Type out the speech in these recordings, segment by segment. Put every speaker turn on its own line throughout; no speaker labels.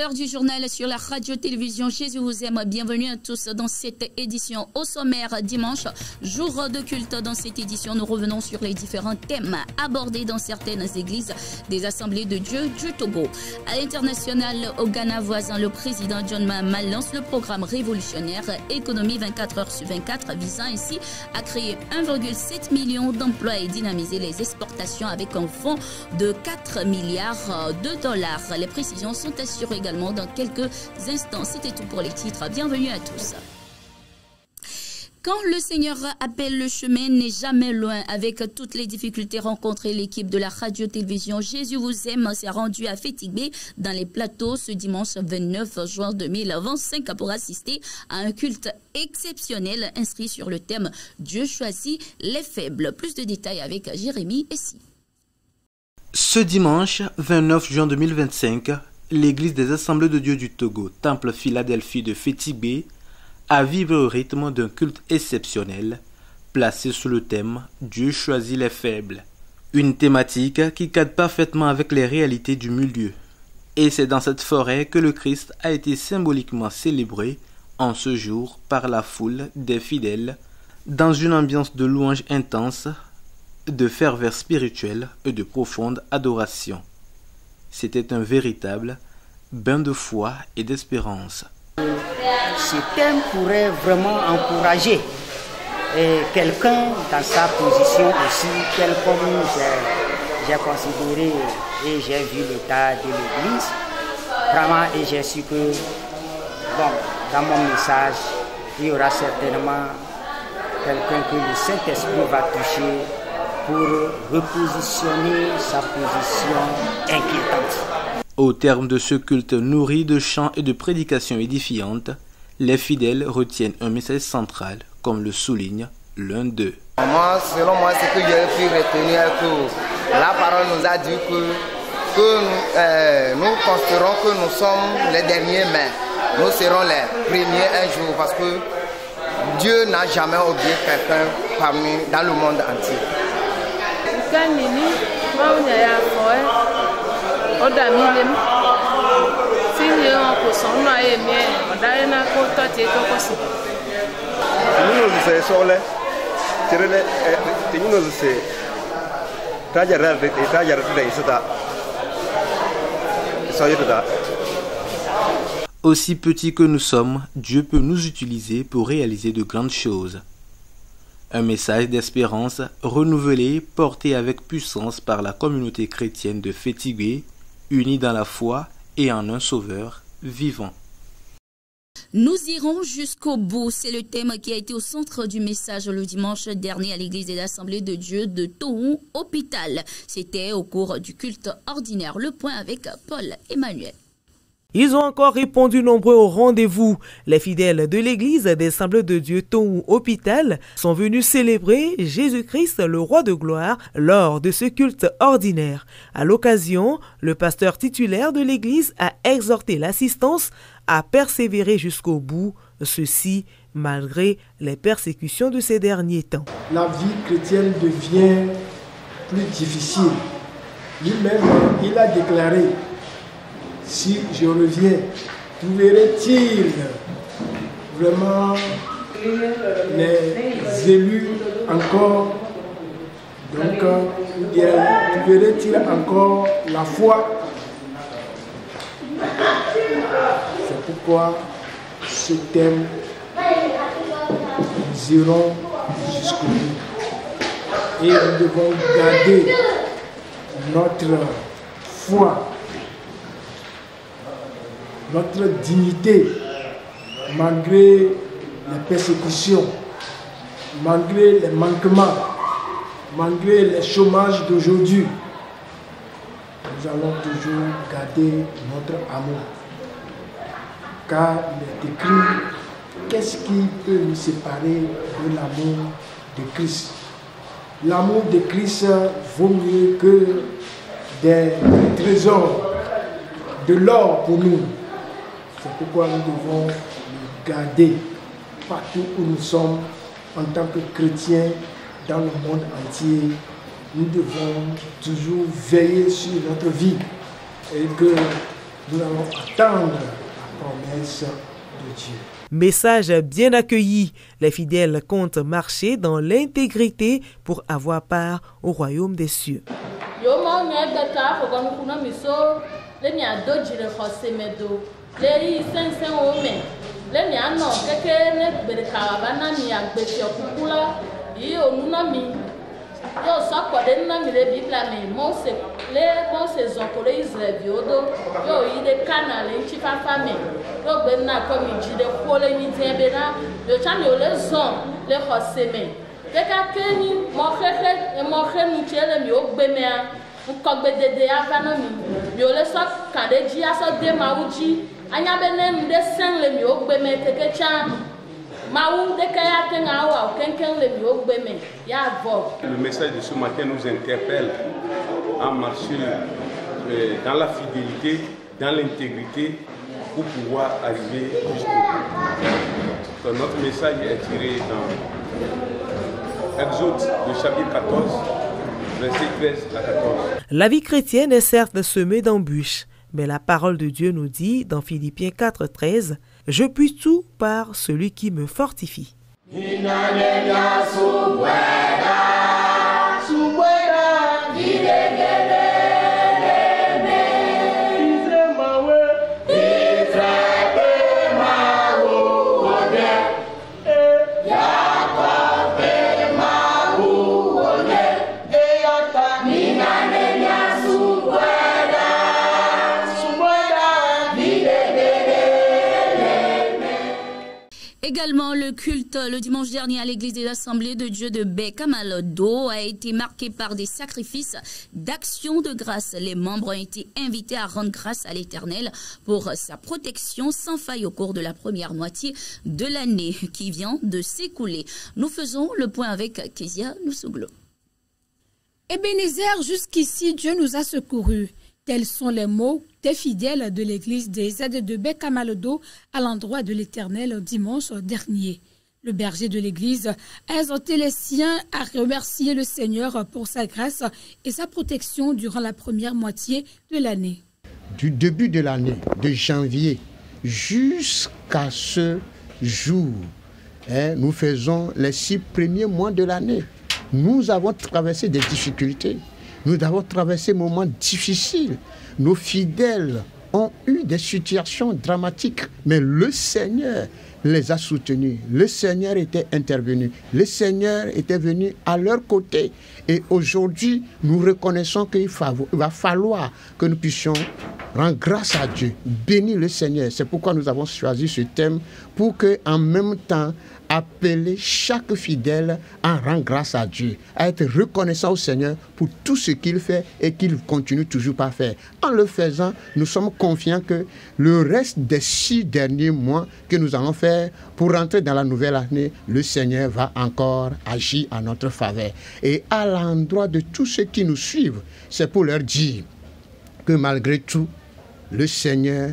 l'heure du journal sur la radio-télévision Jésus vous aime. Bienvenue à tous dans cette édition. Au sommaire, dimanche, jour de culte. Dans cette édition, nous revenons sur les différents thèmes abordés dans certaines églises des Assemblées de Dieu du Togo. À l'international, au Ghana voisin, le président John Mahama lance le programme révolutionnaire Économie 24 heures sur 24, visant ainsi à créer 1,7 million d'emplois et dynamiser les exportations avec un fonds de 4 milliards de dollars. Les précisions sont assurées également dans quelques instants. C'était tout pour les titres. Bienvenue à tous. Quand le Seigneur appelle, le chemin n'est jamais loin. Avec toutes les difficultés rencontrées, l'équipe de la radio-télévision Jésus vous aime s'est rendue à Fétigbé dans les plateaux ce dimanche 29 juin 2025 pour assister à un culte exceptionnel inscrit sur le thème « Dieu choisit les faibles ». Plus de détails avec Jérémy Essi.
Ce dimanche 29 juin 2025, l'église des Assemblées de Dieu du Togo, Temple Philadelphie de Fétigbé, a vibré au rythme d'un culte exceptionnel, placé sous le thème « Dieu choisit les faibles ». Une thématique qui cadre parfaitement avec les réalités du milieu. Et c'est dans cette forêt que le Christ a été symboliquement célébré en ce jour par la foule des fidèles, dans une ambiance de louange intense, de ferveur spirituelle et de profonde adoration. C'était un véritable bain de foi et d'espérance.
Ce thème pourrait vraiment encourager quelqu'un dans sa position aussi, tel comme j'ai considéré et j'ai vu l'état de l'Église. Vraiment, et j'ai su que dans mon message, il y aura certainement quelqu'un que le Saint-Esprit va toucher pour repositionner sa position inquiétante.
Au terme de ce culte nourri de chants et de prédications édifiantes, les fidèles retiennent un message central, comme le souligne l'un d'eux.
Selon moi, ce que j'ai pu retenir, que la parole nous a dit que nous considérons que nous sommes les derniers, mais nous serons les premiers un jour, parce que Dieu n'a jamais oublié quelqu'un dans le monde entier.
Aussi petits que nous sommes, Dieu peut nous utiliser pour réaliser de grandes choses. Un message d'espérance renouvelé, porté avec puissance par la communauté chrétienne de Fétigbé, unie dans la foi et en un sauveur vivant.
Nous irons jusqu'au bout. C'est le thème qui a été au centre du message le dimanche dernier à l'église des Assemblées de Dieu de Tohou, hôpital. C'était au cours du culte ordinaire. Le point avec Paul Emmanuel.
Ils ont encore répondu nombreux au rendez-vous. Les fidèles de l'église des Assemblées de Dieu Tohou Hôpital sont venus célébrer Jésus-Christ, le roi de gloire, lors de ce culte ordinaire. À l'occasion, le pasteur titulaire de l'église a exhorté l'assistance à persévérer jusqu'au bout, ceci malgré les persécutions de ces derniers temps.
La vie chrétienne devient plus difficile. Lui-même, il a déclaré: si je reviens, trouverait-il vraiment les élus encore, donc trouverait-il encore la foi? C'est pourquoi ce thème, nous irons jusqu'au bout. Et nous devons garder notre foi, notre dignité, malgré les persécutions, malgré les manquements, malgré les chômages d'aujourd'hui. Nous allons toujours garder notre amour. Car il est écrit, qu'est-ce qui peut nous séparer de l'amour de Christ? L'amour de Christ vaut mieux que des trésors, de l'or pour nous. C'est pourquoi nous devons le garder partout où nous sommes en tant que chrétiens dans le monde entier. Nous devons toujours veiller sur notre vie et que nous allons attendre la promesse de Dieu.
Message bien accueilli. Les fidèles comptent marcher dans l'intégrité pour avoir part au royaume des cieux.
Yo so ko de na mi le bibla me Mose zonko le Israel bi odo yo yi de Canaan le nchi papa me yo gbe na ko mi ji de ko le mi tin be na yo cha mi o le zon le khose me de ka keni mo khe nu chele mi o gbe me a ko gbe dede ava no mi o le so kan de ji aso de ma uji anya be ne mu de sen le mi o gbe me keke cha.
Le message de ce matin nous interpelle à marcher dans la fidélité, dans l'intégrité pour pouvoir arriver jusqu'au bout. Donc notre message est tiré dans Exode, le chapitre 14, verset 13 à 14.
La vie chrétienne est certes semée d'embûches, mais la parole de Dieu nous dit dans Philippiens 4:13, « Je puis tout par celui qui me fortifie. »
Également, le culte le dimanche dernier à l'église des Assemblées de Dieu de Bécamalodo a été marqué par des sacrifices d'action de grâce. Les membres ont été invités à rendre grâce à l'Éternel pour sa protection sans faille au cours de la première moitié de l'année qui vient de s'écouler. Nous faisons le point avec Kezia Lusuglo.
Ebenezer, jusqu'ici, Dieu nous a secourus. Tels sont les mots des fidèles de l'église des aides de Bécamalodo à l'endroit de l'Éternel dimanche dernier. Le berger de l'église a exhorté les siens à remercier le Seigneur pour sa grâce et sa protection durant la première moitié de l'année.
Du début de l'année, de janvier jusqu'à ce jour, nous faisons les 6 premiers mois de l'année. Nous avons traversé des difficultés. Nous avons traversé des moments difficiles. Nos fidèles ont eu des situations dramatiques, mais le Seigneur les a soutenus. Le Seigneur était intervenu. Le Seigneur était venu à leur côté. Et aujourd'hui, nous reconnaissons qu'il va falloir que nous puissions rendre grâce à Dieu, bénir le Seigneur. C'est pourquoi nous avons choisi ce thème pour qu'en même temps, appeler chaque fidèle à rendre grâce à Dieu, à être reconnaissant au Seigneur pour tout ce qu'il fait et qu'il continue toujours à faire. En le faisant, nous sommes confiants que le reste des 6 derniers mois que nous allons faire pour rentrer dans la nouvelle année, le Seigneur va encore agir en notre faveur. Et à l'endroit de tous ceux qui nous suivent, c'est pour leur dire que malgré tout, le Seigneur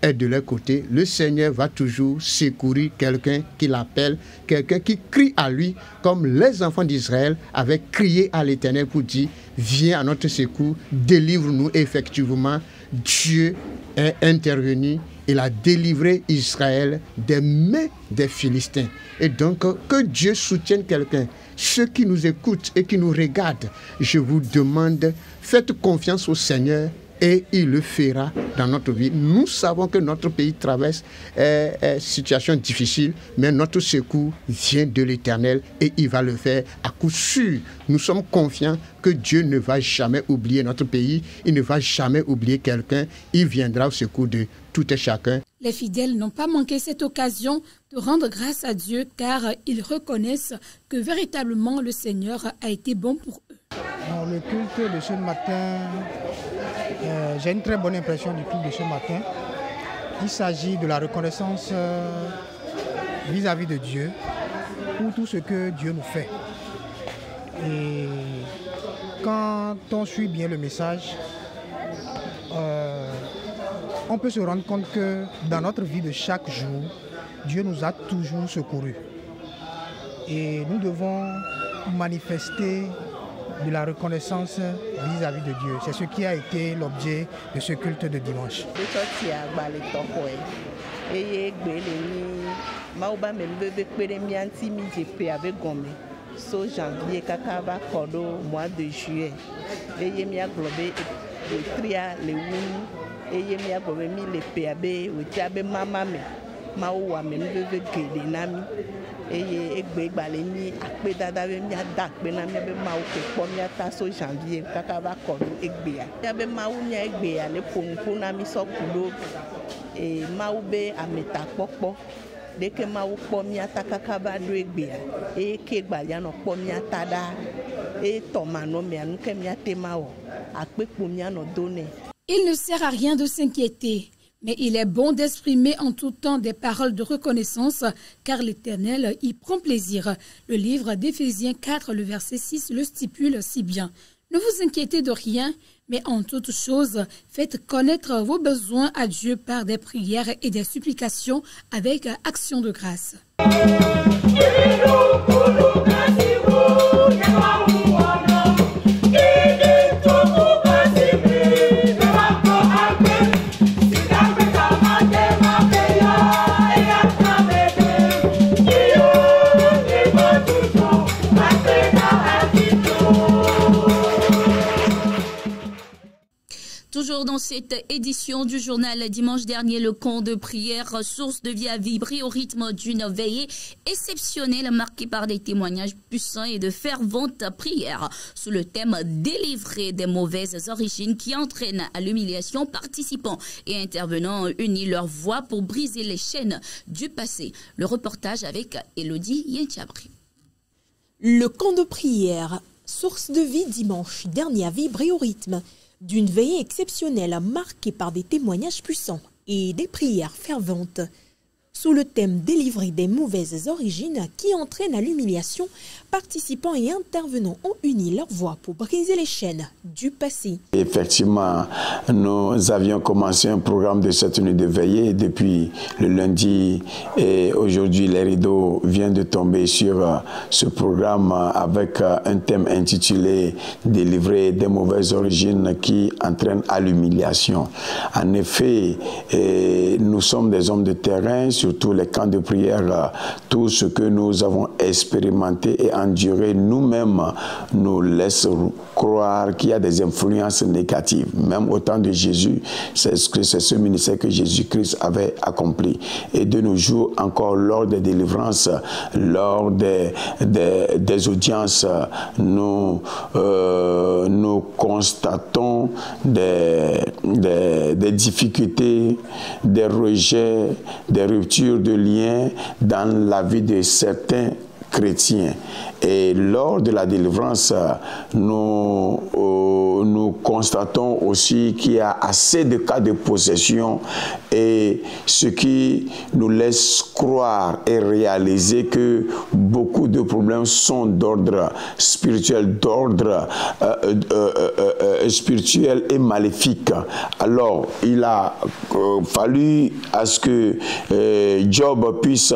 est de leur côté. Le Seigneur va toujours secourir quelqu'un qui l'appelle, quelqu'un qui crie à lui, comme les enfants d'Israël avaient crié à l'Éternel pour dire, viens à notre secours, délivre-nous. Effectivement, Dieu est intervenu. Il a délivré Israël des mains des Philistins. Et donc, que Dieu soutienne quelqu'un. Ceux qui nous écoutent et qui nous regardent, je vous demande, faites confiance au Seigneur et il le fera dans notre vie. Nous savons que notre pays traverse une situation difficile, mais notre secours vient de l'Éternel et il va le faire à coup sûr. Nous sommes confiants que Dieu ne va jamais oublier notre pays, il ne va jamais oublier quelqu'un, il viendra au secours de tout et chacun.
Les fidèles n'ont pas manqué cette occasion de rendre grâce à Dieu car ils reconnaissent que véritablement le Seigneur a été bon pour eux.
Dans le culte de ce matin, j'ai une très bonne impression du culte de ce matin. Il s'agit de la reconnaissance vis-à-vis de Dieu pour tout ce que Dieu nous fait. Et quand on suit bien le message, on peut se rendre compte que dans notre vie de chaque jour, Dieu nous a toujours secourus. Et nous devons manifester de la reconnaissance vis-à-vis de Dieu. C'est ce qui a été l'objet de ce culte de dimanche.
So janvier kakaba kodo mois de juillet eye mi aglobe le tria le wunu eye mi aglobe mi le peabe wetiabe mama me ma wa me bebe gede nami eye egbe gbale mi akpe dada be mi ada akpe na mi be ma o ke po mi ata so janvier kakaba kodo egbe ya be ma wu mi egbe ya le ponpo na mi so kulo e ma u be ameta popo deke ma u po mi ata kakaba do egbe ya e ke gbale ya no po mi ata da e to ma no mi anu ke mi ate ma o akpe po mi ano donne.
Il ne sert à rien de s'inquiéter, mais il est bon d'exprimer en tout temps des paroles de reconnaissance, car l'Éternel y prend plaisir. Le livre d'Éphésiens 4, le verset 6 le stipule si bien. Ne vous inquiétez de rien, mais en toutes choses, faites connaître vos besoins à Dieu par des prières et des supplications avec action de grâce.
Toujours dans cette édition du journal dimanche dernier, le camp de prière Source de vie a vibré au rythme d'une veillée exceptionnelle marquée par des témoignages puissants et de ferventes prières sous le thème délivrer des mauvaises origines qui entraînent à l'humiliation. Participants et intervenants ont uni leur voix pour briser les chaînes du passé. Le reportage avec Elodie Yentiabri.
Le camp de prière Source de vie dimanche dernier a vibré au rythme d'une veillée exceptionnelle marquée par des témoignages puissants et des prières ferventes. Sous le thème « Délivrer des mauvaises origines qui entraînent à l'humiliation », participants et intervenants ont uni leur voix pour briser les chaînes du passé.
Effectivement, nous avions commencé un programme de cette nuit de veillée depuis le lundi et aujourd'hui les rideaux viennent de tomber sur ce programme avec un thème intitulé « Délivrer des mauvaises origines qui entraînent à l'humiliation ». En effet, nous sommes des hommes de terrain, surtout les camps de prière, tout ce que nous avons expérimenté et enduré nous-mêmes nous laisse croire qu'il y a des influences négatives. Même au temps de Jésus, c'est ce ministère que Jésus-Christ avait accompli. Et de nos jours, encore lors des délivrances, lors des audiences, nous constatons des difficultés, des rejets, des ruptures de liens dans la vie de certains chrétiens. Et lors de la délivrance, nous constatons aussi qu'il y a assez de cas de possession et ce qui nous laisse croire et réaliser que beaucoup de problèmes sont d'ordre spirituel, spirituel et maléfique. Alors, il a fallu à ce que Job puisse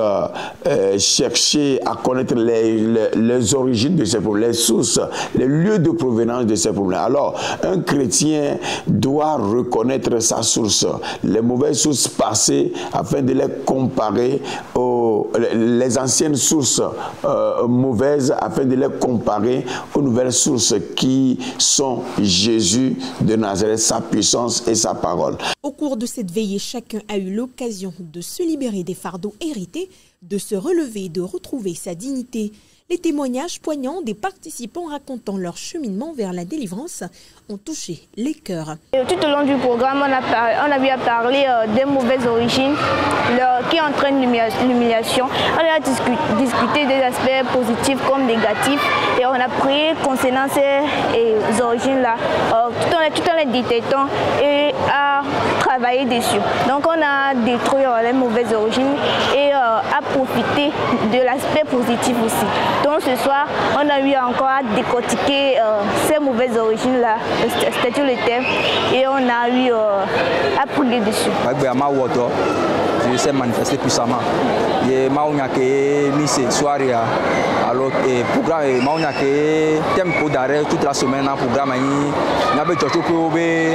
chercher à connaître les origines de ces problèmes, les sources, les lieux de provenance de ces problèmes. Alors, un chrétien doit reconnaître sa source, les mauvaises sources passées, afin de les comparer les anciennes sources mauvaises, afin de les comparer aux nouvelles sources qui sont Jésus de Nazareth, sa puissance et sa parole.
Au cours de cette veillée, chacun a eu l'occasion de se libérer des fardeaux hérités, de se relever et de retrouver sa dignité. Les témoignages poignants des participants racontant leur cheminement vers la délivrance ont touché les cœurs.
Tout au long du programme, on a bien parlé des mauvaises origines qui entraînent l'humiliation. On a discuté des aspects positifs comme négatifs et on a prié concernant ces origines-là tout en les détectant et à travailler dessus. Donc on a détruit les mauvaises origines et à profiter de l'aspect positif aussi. Donc ce soir, on a eu encore à décortiquer ces mauvaises origines-là, c'était le thème, et on a eu à prier dessus.
Dieu s'est manifesté puissamment. Et Maounyake Mise soirée alors programme Maounyake thème pour d'arrêt toute la semaine en programme il y avait tout que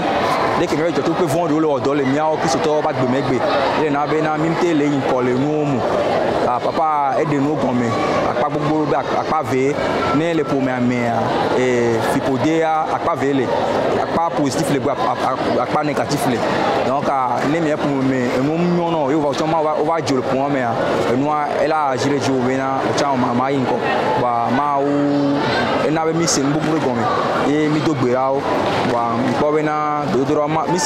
dès que nous avons tout vendre le ordre les miens qui se trouvent pas de megbe il n'a pas même té les coller nous papa aide nous comme pas beaucoup pas veiller mais les premières mères et fipodéa pas veiller pas positif les pas négatif les donc les meilleurs pour nous non il va sûrement on va jouer le point mais nous elle a géré jouer maintenant au temps maman inko ba ma ou elle n'avait mis c'est beaucoup de gomme et mi do berao ba ko bena do do ma mi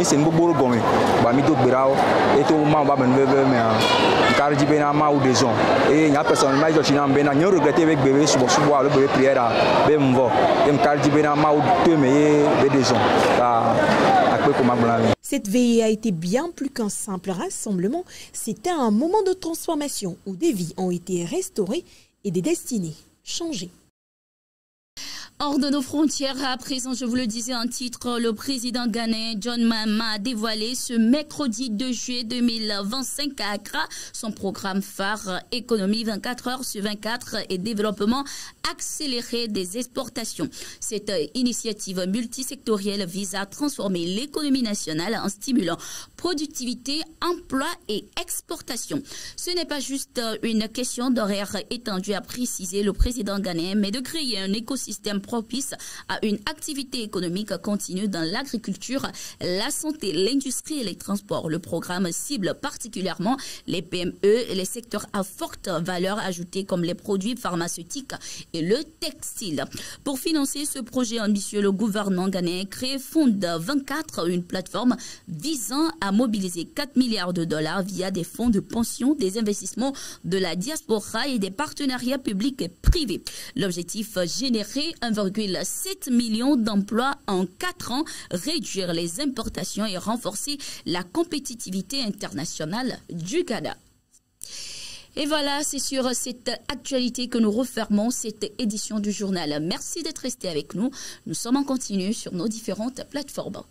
c'est beaucoup de gomme ba mi do berao et tout ma ba ben bébé mais car di bena ma ou des gens et il y a personne mais je suis en bena n'y regretter avec bébé sur le bébé prière be mvo et car di bena ma ou deux mais des gens
Cette veillée a été bien plus qu'un simple rassemblement, c'était un moment de transformation où des vies ont été restaurées et des destinées changées.
Hors de nos frontières, à présent, je vous le disais en titre, le président ghanéen John Mahama a dévoilé ce mercredi 2 juillet 2025 à Accra son programme phare économie 24 heures sur 24 et développement accéléré des exportations. Cette initiative multisectorielle vise à transformer l'économie nationale en stimulant productivité, emploi et exportation. Ce n'est pas juste une question d'horaire étendu, a précisé le président ghanéen, mais de créer un écosystème propice à une activité économique continue dans l'agriculture, la santé, l'industrie et les transports. Le programme cible particulièrement les PME et les secteurs à forte valeur ajoutée comme les produits pharmaceutiques et le textile. Pour financer ce projet ambitieux, le gouvernement ghanéen crée Fond 24, une plateforme visant à mobiliser 4 milliards de dollars via des fonds de pension, des investissements de la diaspora et des partenariats publics et privés. L'objectif, générer 1,7 million d'emplois en 4 ans, réduire les importations et renforcer la compétitivité internationale du Ghana. Et voilà, c'est sur cette actualité que nous refermons cette édition du journal. Merci d'être resté avec nous. Nous sommes en continu sur nos différentes plateformes.